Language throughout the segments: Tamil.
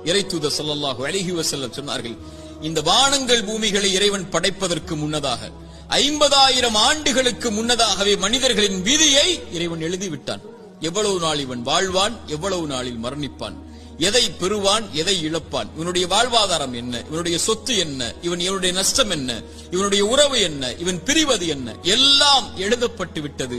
இறைத்தூதர் ஸல்லல்லாஹு அலைஹி வஸல்லம் சொன்னார்கள், இந்த வானங்கள் பூமிகளை இறைவன் படைப்பதற்கு முன்னதாக 50,000 ஆண்டுகளுக்கு முன்னதாகவே மனிதர்களின் விதியை இறைவன் எழுதிவிட்டான். எவ்வளவு நாள் இவன் வாழ்வான், எவ்வளவு நாளில் மரணிப்பான், எதை பெறுவான், எதை இழப்பான், இவனுடைய வாழ்வாதாரம் என்ன, இவனுடைய சொத்து என்ன, இவனுடைய நஷ்டம் என்ன, இவனுடைய உறவு என்ன, இவன் பிரிவது என்ன, எல்லாம் எழுதப்பட்டு விட்டது.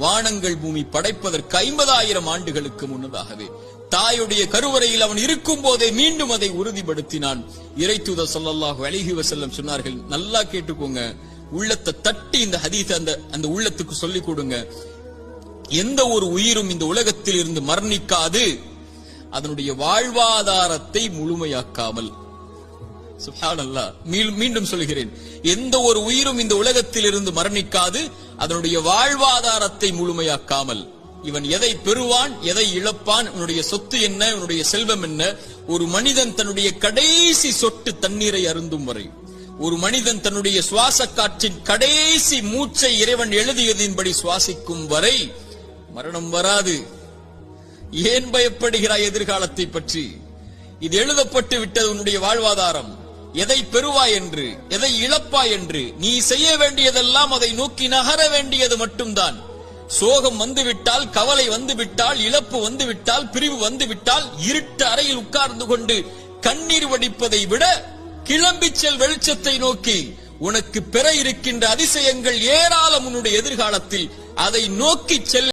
வானங்கள் பூமி படைப்பதற்கு 50,000 ஆண்டுகளுக்கு முன்னதாகவே தாயுடைய கருவறையில் அவன் இருக்கும் போதே மீண்டும் அதை உறுதிப்படுத்தினான். இறைத்தூதர் ஸல்லல்லாஹு அலைஹி வஸல்லம் சொன்னார்கள், நல்லா கேட்டுக்கோங்க, உள்ளத்தை தட்டி இந்த ஹதீஸ் அந்த உள்ளத்துக்கு சொல்லிக் கொடுங்க. எந்த ஒரு உயிரும் இந்த உலகத்தில் இருந்து மரணிக்காது அதனுடைய வாழ்வாதாரத்தை முழுமையாக்காமல். சுப்ஹானல்லாஹ், மீண்டும் சொல்கிறேன், எந்த ஒரு உயிரும் இந்த உலகத்தில் இருந்து மரணிக்காது அதனுடைய வாழ்வாதாரத்தை முழுமையாக்காமல். இவன் எதை பெறுவான், எதை இழப்பான், இவனுடைய சொத்து என்ன, இவனுடைய செல்வம் என்ன. ஒரு மனிதன் தன்னுடைய கடைசி சொட்டு தண்ணீரை அருந்தும் வரை, ஒரு மனிதன் தன்னுடைய சுவாச காற்றின் கடைசி மூச்சை இறைவன் எழுதியதின்படி சுவாசிக்கும் வரை மரணம் வராது. ஏன் பயப்படுகிறாய் எதிர்காலத்தை பற்றி? இது எழுதப்பட்டு விட்டது உன்னுடைய வாழ்வாதாரம். எதை பெறுவாய் என்று, எதை இழப்பாய் என்று. நீ செய்ய வேண்டியதெல்லாம் அதை நோக்கி நகர வேண்டியது மட்டும்தான். சோகம் வந்துவிட்டால், கவலை வந்துவிட்டால், இழப்பு வந்துவிட்டால், பிரிவு வந்துவிட்டால், இருட்டு அறையில் உட்கார்ந்து கொண்டு கண்ணீர் வடிப்பதை விட கிளம்பி செல் வெளிச்சத்தை நோக்கி. உனக்கு பெற இருக்கின்ற அதிசயங்கள் ஏராளம் உன்னுடைய எதிர்காலத்தில். அதை நோக்கி செல்.